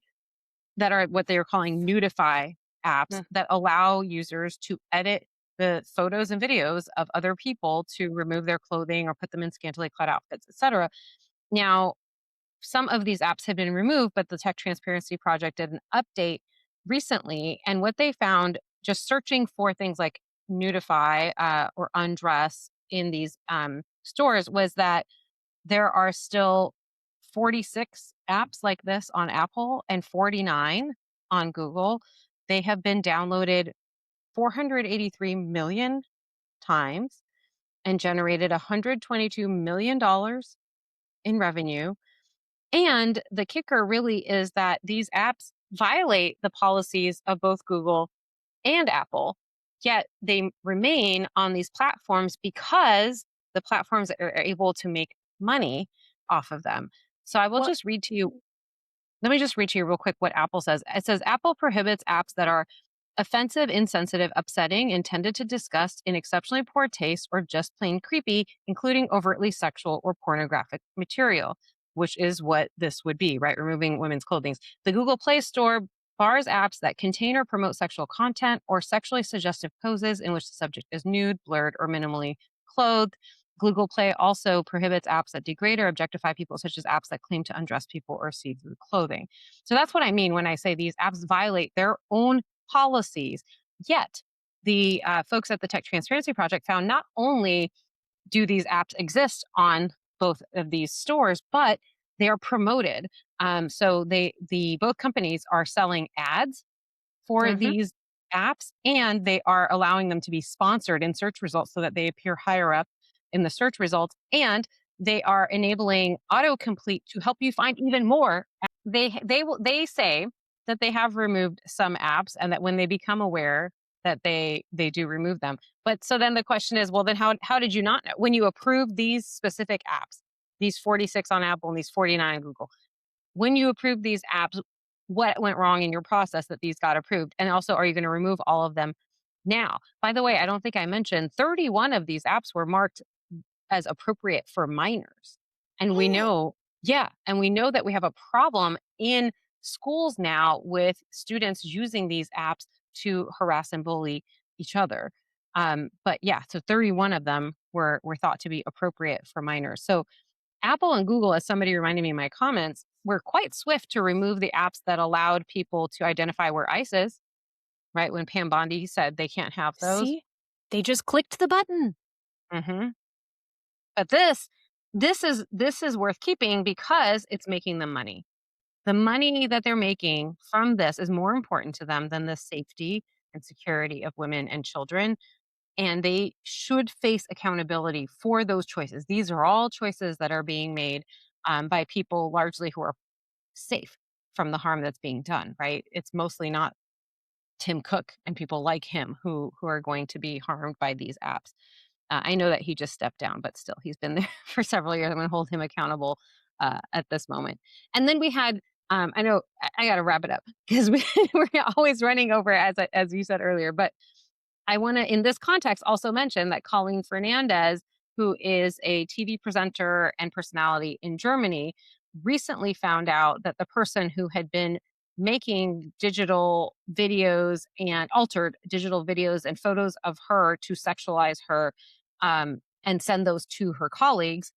that are what they are calling nudify apps Mm. that allow users to edit the photos and videos of other people to remove their clothing or put them in scantily clad outfits, etc. Now, some of these apps have been removed, but the Tech Transparency Project did an update recently, and what they found, just searching for things like nudify or undress in these stores, was that there are still 46 apps like this on Apple and 49 on Google. They have been downloaded 483 million times and generated $122 million in revenue. And the kicker really is that these apps violate the policies of both Google and Apple, yet they remain on these platforms because the platforms are able to make money off of them. So I will Well, just read to you. Let me just read to you real quick what Apple says. It says Apple prohibits apps that are offensive, insensitive, upsetting, intended to disgust, in exceptionally poor taste, or just plain creepy, including overtly sexual or pornographic material, which is what this would be, right? Removing women's clothing. The Google Play Store bars apps that contain or promote sexual content or sexually suggestive poses in which the subject is nude, blurred, or minimally clothed. Google Play also prohibits apps that degrade or objectify people, such as apps that claim to undress people or see through clothing. So that's what I mean when I say these apps violate their own policies. Yet, the folks at the Tech Transparency Project found not only do these apps exist on both of these stores, but they are promoted. So the both companies are selling ads for mhm. these apps, and they are allowing them to be sponsored in search results so that they appear higher up in the search results, and they are enabling autocomplete to help you find even more. They say that they have removed some apps and that when they become aware that they do remove them. But so then the question is, well, then how did you not know when you approved these specific apps, these 46 on Apple and these 49 on Google? When you approve these apps, what went wrong in your process that these got approved? And also, are you going to remove all of them now? By the way, I don't think I mentioned 31 of these apps were marked as appropriate for minors. And we know, yeah, and we know that we have a problem in schools now with students using these apps to harass and bully each other. But yeah, so 31 of them were thought to be appropriate for minors. So Apple and Google, as somebody reminded me in my comments, were quite swift to remove the apps that allowed people to identify where ICE is, right? When Pam Bondi said they can't have those. See? They just clicked the button. Hmm. But this is worth keeping because it's making them money. The money that they're making from this is more important to them than the safety and security of women and children. And they should face accountability for those choices. These are all choices that are being made by people largely who are safe from the harm that's being done, right? It's mostly not Tim Cook and people like him who are going to be harmed by these apps. I know that he just stepped down, but still, he's been there for several years. I'm going to hold him accountable at this moment. And then we had, I know I got to wrap it up because we're always running over, as you said earlier. But I want to, in this context, also mention that Colleen Fernandez, who is a TV presenter and personality in Germany, recently found out that the person who had been making digital videos and altered digital videos and photos of her to sexualize her and send those to her colleagues,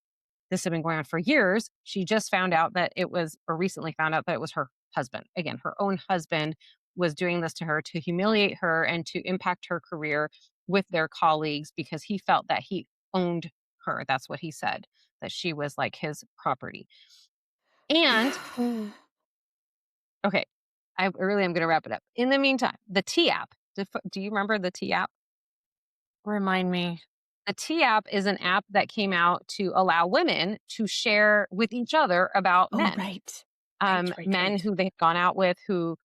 this had been going on for years. She just found out that it was, or recently found out that it was her husband. Again, her own husband was doing this to her to humiliate her and to impact her career with their colleagues because he felt that he owned her. That's what he said, that she was like his property. And okay, I really am going to wrap it up. In the meantime, the T app. Do you remember the T app? Remind me. The T app is an app that came out to allow women to share with each other about Oh, men. right. Right. Men who they've gone out with, who,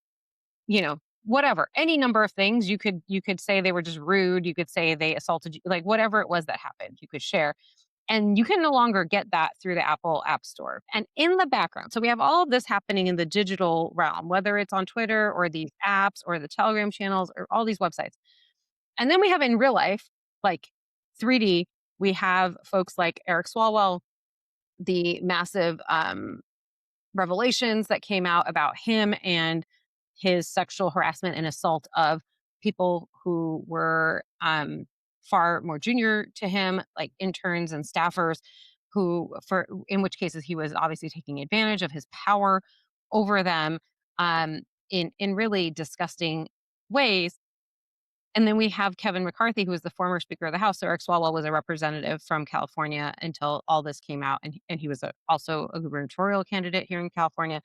whatever, any number of things. You could say they were just rude. You could say they assaulted you, like whatever it was that happened, you could share. And you can no longer get that through the Apple App Store. And in the background, so we have all of this happening in the digital realm, whether it's on Twitter or these apps or the Telegram channels or all these websites. And then we have in real life, like 3D, we have folks like Eric Swalwell, the massive revelations that came out about him and his sexual harassment and assault of people who were far more junior to him, like interns and staffers, who, for in which cases he was obviously taking advantage of his power over them in really disgusting ways. And then we have Kevin McCarthy, who was the former Speaker of the House. So Eric Swalwell was a representative from California until all this came out. And he was also a gubernatorial candidate here in California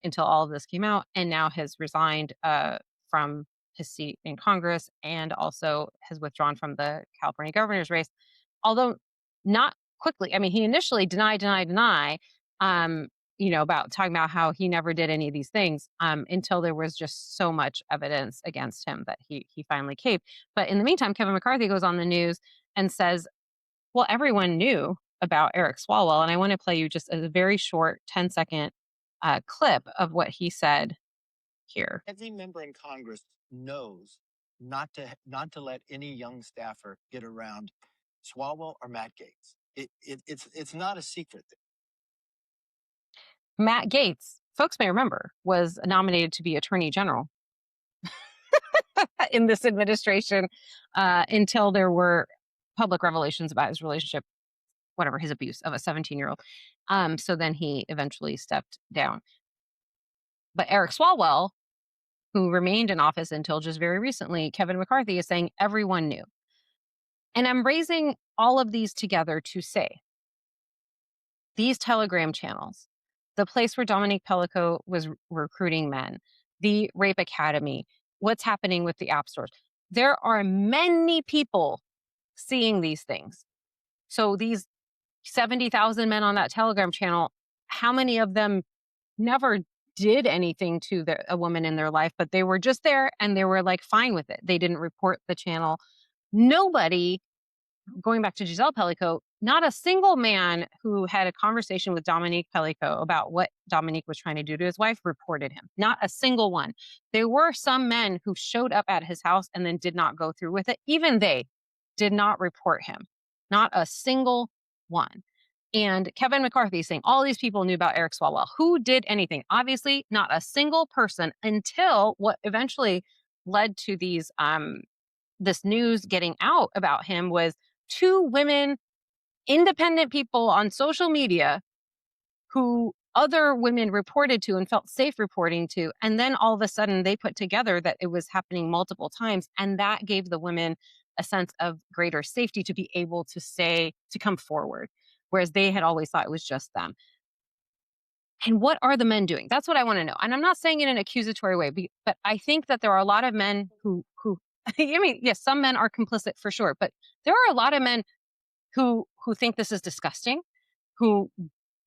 until all of this came out, and now has resigned from his seat in Congress and also has withdrawn from the California governor's race. Although not quickly. I mean, he initially deny, about talking about how he never did any of these things until there was just so much evidence against him that he finally caved. But in the meantime, Kevin McCarthy goes on the news and says, well, everyone knew about Eric Swalwell. And I want to play you just a very short 10-second clip of what he said here. Every member in Congress knows not to let any young staffer get around Swalwell or Matt Gates. It's not a secret. Matt Gaetz, folks may remember, was nominated to be Attorney General in this administration until there were public revelations about his relationship, whatever, his abuse of a 17-year-old. So then he eventually stepped down. But Eric Swalwell, who remained in office until just very recently, Kevin McCarthy is saying everyone knew. And I'm raising all of these together to say these Telegram channels, the place where Dominique Pellico was recruiting men, the Rape Academy, what's happening with the app stores. There are many people seeing these things. So these 70,000 men on that Telegram channel, how many of them never did anything to a woman in their life, but they were just there and they were like fine with it. They didn't report the channel. Nobody, going back to Giselle Pellico, not a single man who had a conversation with Dominique Pellico about what Dominique was trying to do to his wife reported him. Not a single one. There were some men who showed up at his house and then did not go through with it. Even they did not report him. Not a single one. And Kevin McCarthy saying all these people knew about Eric Swalwell. Who did anything? Obviously, not a single person until what eventually led to these this news getting out about him was two women, independent people on social media who other women reported to and felt safe reporting to. And then all of a sudden they put together that it was happening multiple times. And that gave the women a sense of greater safety to be able to say, to come forward, whereas they had always thought it was just them. And what are the men doing? That's what I want to know. And I'm not saying in an accusatory way, but I think that there are a lot of men who I mean, yes, some men are complicit for sure, but there are a lot of men who think this is disgusting, who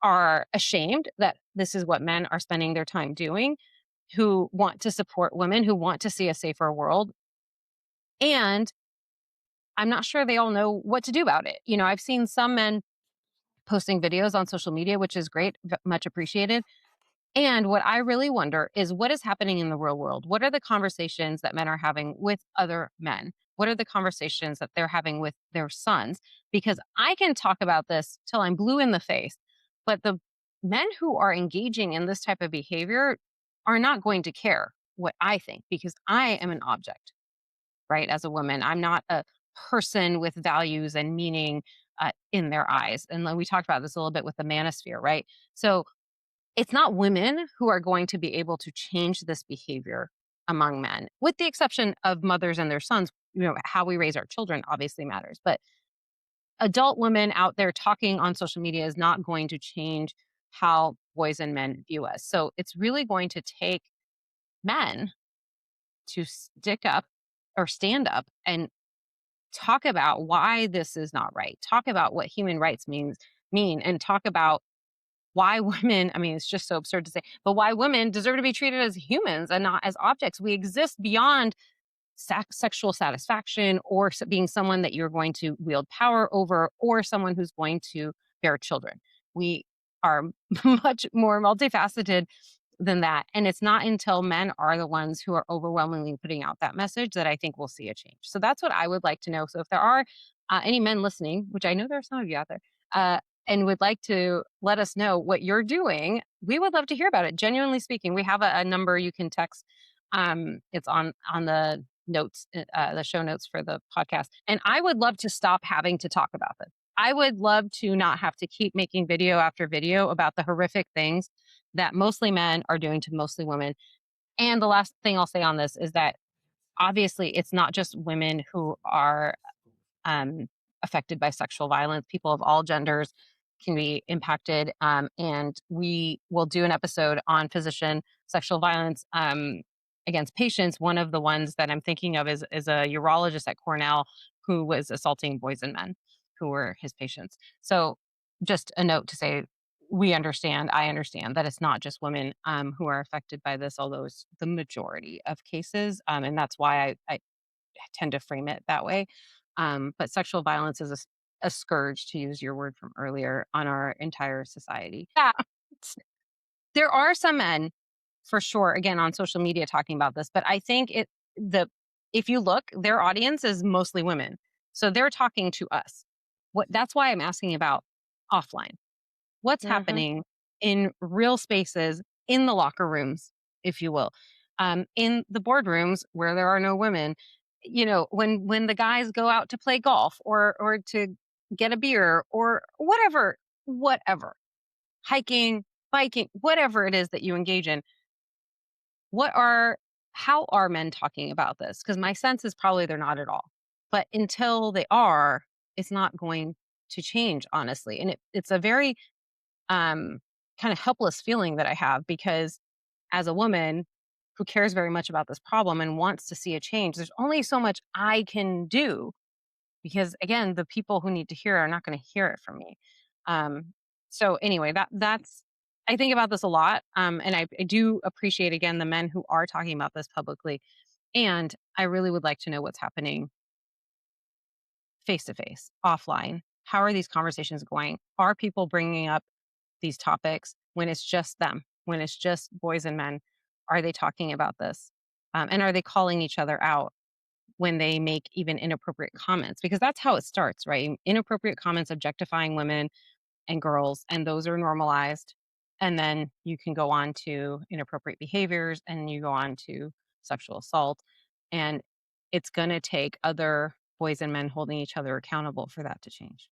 are ashamed that this is what men are spending their time doing, who want to support women, who want to see a safer world. And I'm not sure they all know what to do about it. You know, I've seen some men posting videos on social media, which is great, much appreciated. And what I really wonder is what is happening in the real world? What are the conversations that men are having with other men? What are the conversations that they're having with their sons? Because I can talk about this till I'm blue in the face, but the men who are engaging in this type of behavior are not going to care what I think because I am an object, right? As a woman, I'm not a person with values and meaning in their eyes. And then we talked about this a little bit with the manosphere, right? So it's not women who are going to be able to change this behavior among men, with the exception of mothers and their sons. You know, how we raise our children obviously matters, but adult women out there talking on social media is not going to change how boys and men view us. So it's really going to take men to stick up or stand up and talk about why this is not right. Talk about what human rights mean and talk about why women, I mean, it's just so absurd to say, but why women deserve to be treated as humans and not as objects. We exist beyond sexual satisfaction or being someone that you're going to wield power over or someone who's going to bear children. We are much more multifaceted than that. And it's not until men are the ones who are overwhelmingly putting out that message that I think we'll see a change. So that's what I would like to know. So if there are any men listening, which I know there are some of you out there, and would like to let us know what you're doing, we would love to hear about it. Genuinely speaking, we have a number you can text. It's on the notes, the show notes for the podcast. And I would love to stop having to talk about this. I would love to not have to keep making video after video about the horrific things that mostly men are doing to mostly women. And the last thing I'll say on this is that obviously it's not just women who are um, affected by sexual violence. People of all genders can be impacted. And we will do an episode on physician sexual violence against patients. One of the ones that I'm thinking of is a urologist at Cornell who was assaulting boys and men who were his patients. So just a note to say, I understand that it's not just women who are affected by this, although it's the majority of cases. And that's why I tend to frame it that way. But sexual violence is a scourge, to use your word from earlier, on our entire society. Yeah. There are some men, for sure, again, on social media talking about this, but I think if you look, their audience is mostly women. So they're talking to us. That's why I'm asking about offline. What's Mm-hmm. happening in real spaces, in the locker rooms, if you will, in the boardrooms where there are no women. You know, when the guys go out to play golf or to get a beer or whatever, hiking, biking, whatever it is that you engage in. What are how are men talking about this? Because my sense is probably they're not at all. But until they are, it's not going to change, honestly. And it's a very um, kind of helpless feeling that I have because as a woman who cares very much about this problem and wants to see a change, there's only so much I can do because again, the people who need to hear are not going to hear it from me. Um, so anyway, that's I think about this a lot, and I do appreciate again the men who are talking about this publicly, and I really would like to know what's happening face to face, offline. How are these conversations going? Are people bringing up these topics when it's just them, when it's just boys and men? Are they talking about this? And are they calling each other out when they make even inappropriate comments? Because that's how it starts, right? Inappropriate comments objectifying women and girls, and those are normalized. And then you can go on to inappropriate behaviors and you go on to sexual assault. And it's going to take other boys and men holding each other accountable for that to change.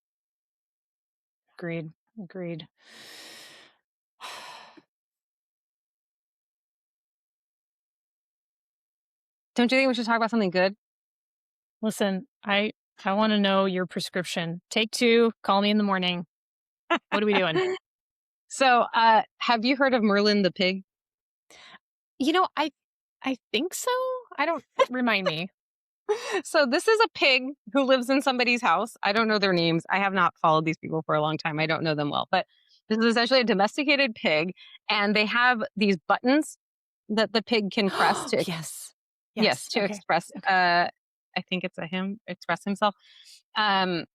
Agreed. Agreed. Don't you think we should talk about something good? Listen, I want to know your prescription. Take 2, call me in the morning. What are we doing? So, have you heard of Merlin the pig? I think so. I don't remind me. So this is a pig who lives in somebody's house. I don't know their names. I have not followed these people for a long time. I don't know them well, but this is essentially a domesticated pig, and they have these buttons that the pig can press to Yes. yes, to Okay. express. I think it's a him express himself. Um,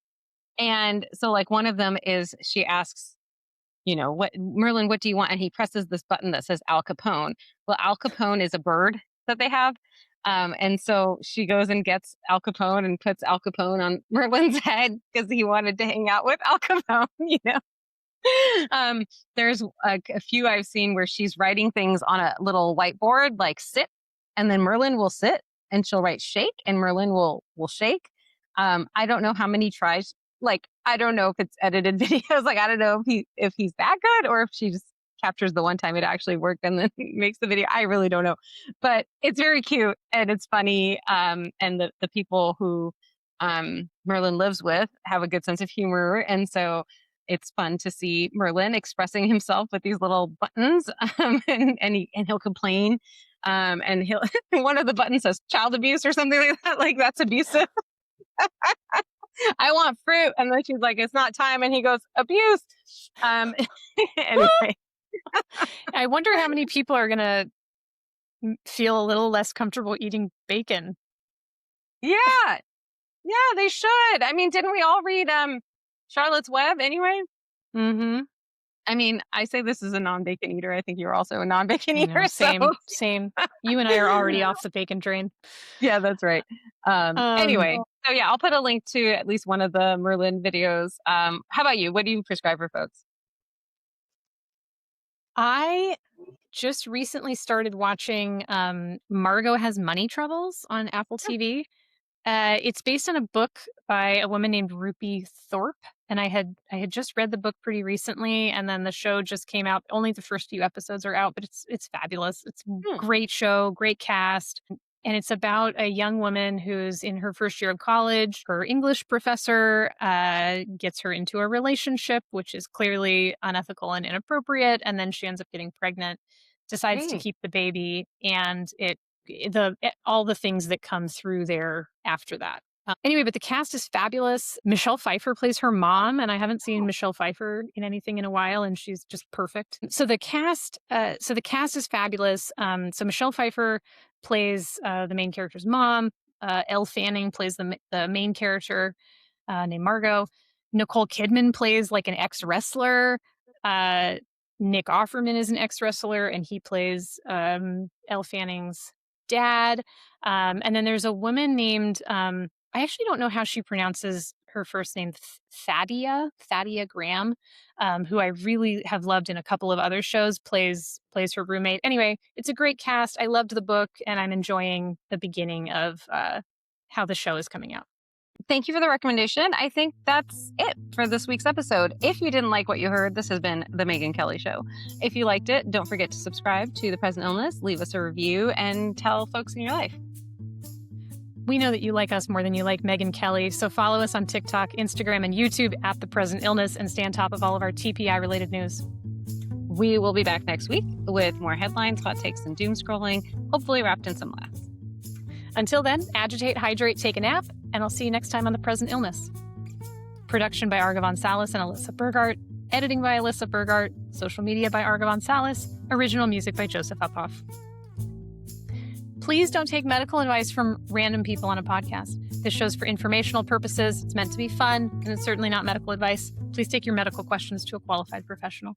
and so like one of them is she asks, what Merlin, what do you want? And he presses this button that says Al Capone. Well, Al Capone is a bird that they have. And so she goes and gets Al Capone and puts Al Capone on Merlin's head because he wanted to hang out with Al Capone. um, there's a few I've seen where she's writing things on a little whiteboard, like sit, and then Merlin will sit and she'll write shake, and Merlin will shake. I don't know how many tries. Like, I don't know if it's edited videos. Like, I don't know if he's that good or if she just captures the one time it actually worked and then makes the video. I really don't know, but it's very cute and it's funny. And the people who Merlin lives with have a good sense of humor, and so it's fun to see Merlin expressing himself with these little buttons, and he'll complain, and he'll one of the buttons says child abuse or something like that, like that's abusive. I want fruit, and then she's like, it's not time, and he goes abuse. Anyway, I wonder how many people are going to feel a little less comfortable eating bacon. yeah, they should. I mean, didn't we all read Charlotte's Web anyway? Mm-hmm. I mean, I say this as a non-bacon eater. I think you're also a non-bacon eater. Same, so. same. You and I are already off the bacon train. Yeah, that's right. Anyway, so yeah, I'll put a link to at least one of the Merlin videos. How about you? What do you prescribe for folks? I just recently started watching Margot Has Money Troubles on Apple TV. It's based on a book by a woman named Rupi Thorpe, and I had just read the book pretty recently, and then the show just came out. Only the first few episodes are out, but it's fabulous. It's a great show, great cast, and it's about a young woman who's in her first year of college. Her English professor gets her into a relationship, which is clearly unethical and inappropriate, and then she ends up getting pregnant, decides to keep the baby, and all the things that come through there after that. Anyway, but the cast is fabulous. Michelle Pfeiffer plays her mom, and I haven't seen Michelle Pfeiffer in anything in a while, and she's just perfect. So the cast is fabulous. So Michelle Pfeiffer plays the main character's mom. Elle Fanning plays the main character named Margot. Nicole Kidman plays like an ex-wrestler. Nick Offerman is an ex-wrestler, and he plays Elle Fanning's dad. And then there's a woman named, I actually don't know how she pronounces her first name, Thadia Graham, who I really have loved in a couple of other shows, plays her roommate. Anyway, it's a great cast. I loved the book, and I'm enjoying the beginning of how the show is coming out. Thank you for the recommendation. I think that's it for this week's episode. If you didn't like what you heard, this has been The Megyn Kelly Show. If you liked it, don't forget to subscribe to The Present Illness, leave us a review, and tell folks in your life. We know that you like us more than you like Megyn Kelly, so follow us on TikTok, Instagram, and YouTube at The Present Illness and stay on top of all of our TPI-related news. We will be back next week with more headlines, hot takes, and doom scrolling, hopefully wrapped in some laughs. Until then, agitate, hydrate, take a nap, and I'll see you next time on The Present Illness. Production by Argavon Salas and Alyssa Burgart. Editing by Alyssa Burgart. Social media by Argavon Salas. Original music by Joseph Uphoff. Please don't take medical advice from random people on a podcast. This show's for informational purposes. It's meant to be fun, and it's certainly not medical advice. Please take your medical questions to a qualified professional.